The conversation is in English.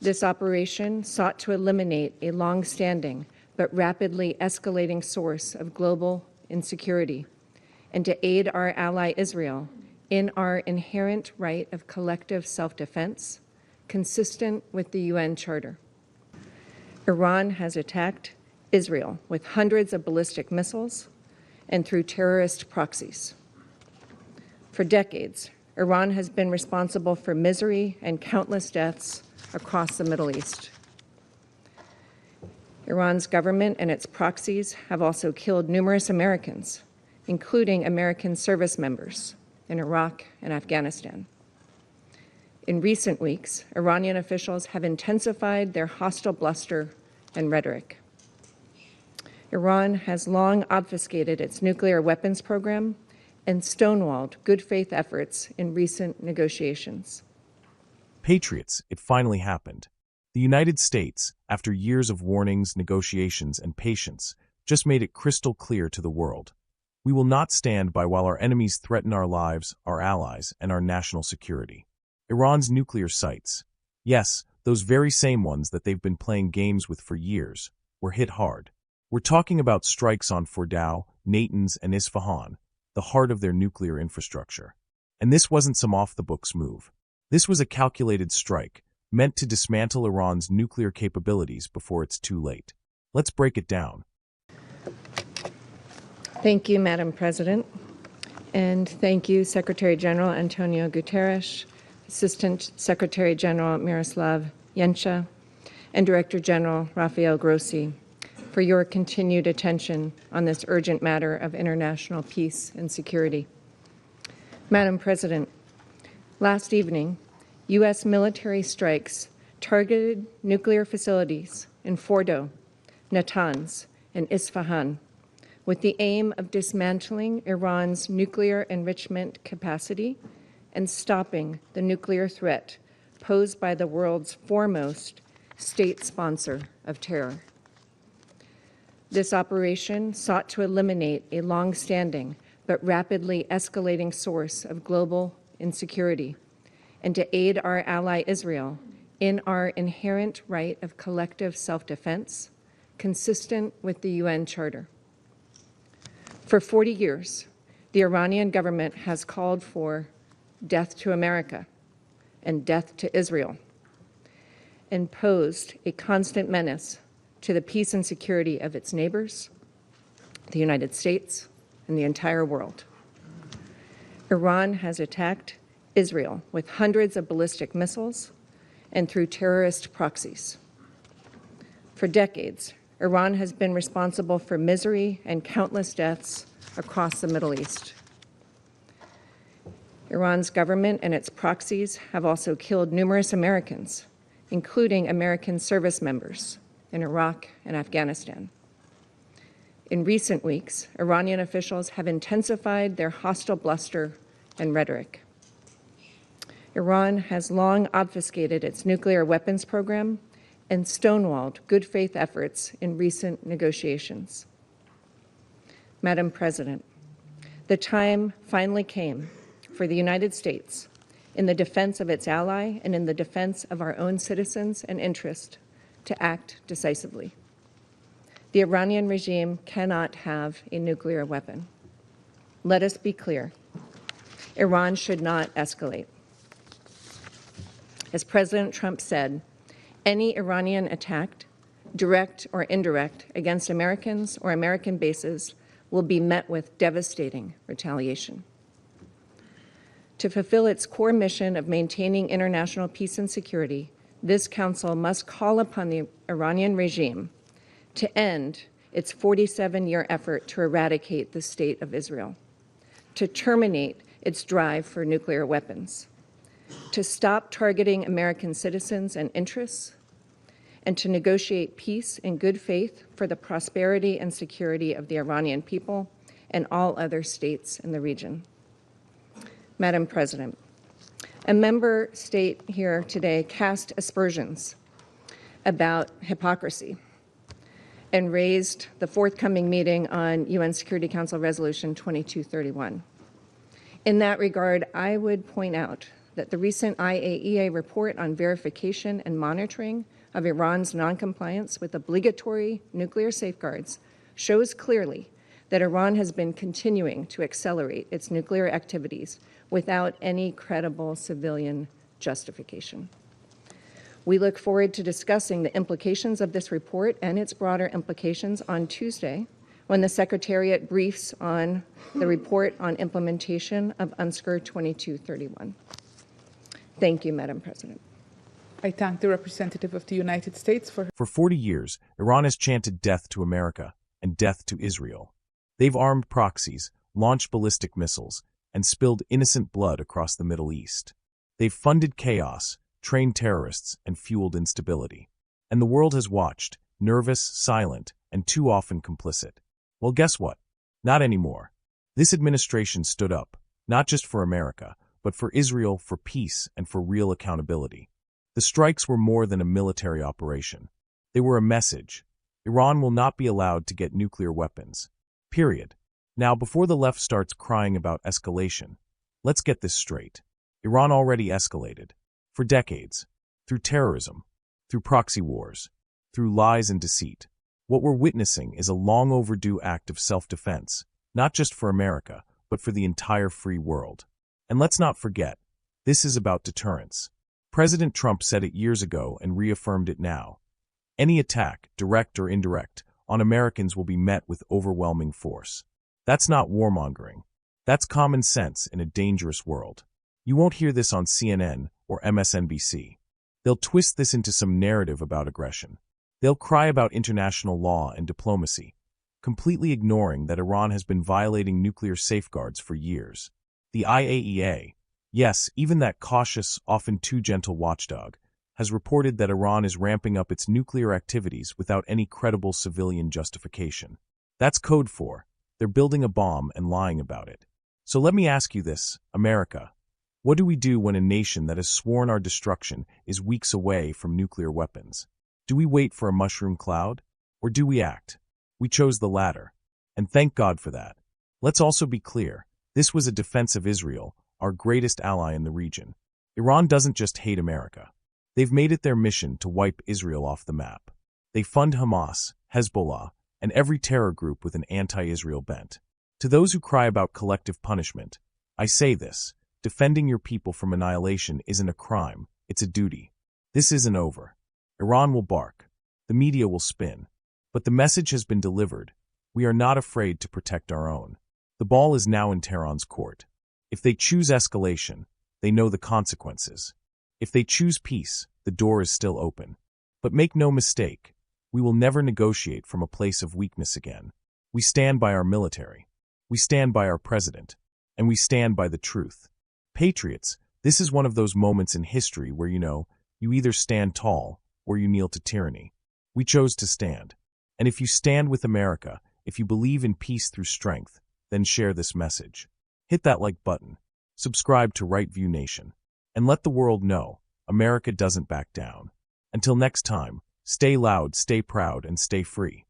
This operation sought to eliminate a long-standing but rapidly escalating source of global insecurity and to aid our ally Israel in our inherent right of collective self-defense, consistent with the UN Charter. Iran has attacked Israel with hundreds of ballistic missiles and through terrorist proxies. For decades, Iran has been responsible for misery and countless deaths across the Middle East. Iran's government and its proxies have also killed numerous Americans, including American service members in Iraq and Afghanistan. In recent weeks, Iranian officials have intensified their hostile bluster and rhetoric. Iran has long obfuscated its nuclear weapons program and stonewalled good faith efforts in recent negotiations. Patriots, it finally happened. The United States, after years of warnings, negotiations, and patience, just made it crystal clear to the world. We will not stand by while our enemies threaten our lives, our allies, and our national security. Iran's nuclear sites, yes, those very same ones that they've been playing games with for years, were hit hard. We're talking about strikes on Fordow, Natanz, and Isfahan, the heart of their nuclear infrastructure. And this wasn't some off-the-books move. This was a calculated strike, meant to dismantle Iran's nuclear capabilities before it's too late. Let's break it down. Thank you, Madam President. And thank you, Secretary General Antonio Guterres, Assistant Secretary General Miroslav Yensha, and Director General Rafael Grossi, for your continued attention on this urgent matter of international peace and security. Madam President, last evening, U.S. military strikes targeted nuclear facilities in Fordow, Natanz, and Isfahan with the aim of dismantling Iran's nuclear enrichment capacity and stopping the nuclear threat posed by the world's foremost state sponsor of terror. This operation sought to eliminate a long-standing but rapidly escalating source of global insecurity and to aid our ally Israel in our inherent right of collective self-defense, consistent with the UN Charter. For 40 years, the Iranian government has called for death to America and death to Israel, and posed a constant menace to the peace and security of its neighbors, the United States, and the entire world. Iran has attacked Israel with hundreds of ballistic missiles and through terrorist proxies. For decades, Iran has been responsible for misery and countless deaths across the Middle East. Iran's government and its proxies have also killed numerous Americans, including American service members in Iraq and Afghanistan. In recent weeks, Iranian officials have intensified their hostile bluster and rhetoric. Iran has long obfuscated its nuclear weapons program and stonewalled good faith efforts in recent negotiations. Madam President, the time finally came for the United States, in the defense of its ally and in the defense of our own citizens and interests, to act decisively. The Iranian regime cannot have a nuclear weapon. Let us be clear. Iran should not escalate. As President Trump said, any Iranian attack, direct or indirect, against Americans or American bases will be met with devastating retaliation. To fulfill its core mission of maintaining international peace and security, this Council must call upon the Iranian regime to end its 47-year effort to eradicate the State of Israel, to terminate its drive for nuclear weapons, to stop targeting American citizens and interests, and to negotiate peace in good faith for the prosperity and security of the Iranian people and all other states in the region. Madam President, a member state here today cast aspersions about hypocrisy and raised the forthcoming meeting on UN Security Council Resolution 2231. In that regard, I would point out that the recent IAEA report on verification and monitoring of Iran's noncompliance with obligatory nuclear safeguards shows clearly that Iran has been continuing to accelerate its nuclear activities without any credible civilian justification. We look forward to discussing the implications of this report and its broader implications on Tuesday, when the Secretariat briefs on the report on implementation of UNSCR 2231. Thank you, Madam President. I thank the representative of the United States for her. For 40 years, Iran has chanted death to America and death to Israel. They've armed proxies, launched ballistic missiles, and spilled innocent blood across the Middle East. They've funded chaos, trained terrorists, and fueled instability. And the world has watched, nervous, silent, and too often complicit. Well, guess what? Not anymore. This administration stood up, not just for America, but for Israel, for peace, and for real accountability. The strikes were more than a military operation. They were a message. Iran will not be allowed to get nuclear weapons. Period. Now, before the left starts crying about escalation, let's get this straight. Iran already escalated. For decades. Through terrorism. Through proxy wars. Through lies and deceit. What we're witnessing is a long overdue act of self-defense, not just for America, but for the entire free world. And let's not forget, this is about deterrence. President Trump said it years ago and reaffirmed it now. Any attack, direct or indirect, on Americans will be met with overwhelming force. That's not warmongering. That's common sense in a dangerous world. You won't hear this on CNN or MSNBC. They'll twist this into some narrative about aggression. They'll cry about international law and diplomacy, completely ignoring that Iran has been violating nuclear safeguards for years. The IAEA, yes, even that cautious, often too gentle watchdog, has reported that Iran is ramping up its nuclear activities without any credible civilian justification. That's code for, they're building a bomb and lying about it. So let me ask you this, America. What do we do when a nation that has sworn our destruction is weeks away from nuclear weapons? Do we wait for a mushroom cloud? Or do we act? We chose the latter. And thank God for that. Let's also be clear. This was a defense of Israel, our greatest ally in the region. Iran doesn't just hate America. They've made it their mission to wipe Israel off the map. They fund Hamas, Hezbollah, and every terror group with an anti-Israel bent. To those who cry about collective punishment, I say this: defending your people from annihilation isn't a crime, it's a duty. This isn't over. Iran will bark. The media will spin. But the message has been delivered. We are not afraid to protect our own. The ball is now in Tehran's court. If they choose escalation, they know the consequences. If they choose peace, the door is still open. But make no mistake, we will never negotiate from a place of weakness again. We stand by our military. We stand by our president. And we stand by the truth. Patriots, this is one of those moments in history where you either stand tall or you kneel to tyranny. We chose to stand. And if you stand with America, if you believe in peace through strength, then share this message. Hit that like button. Subscribe to Right View Nation. And let the world know, America doesn't back down. Until next time, stay loud, stay proud, and stay free.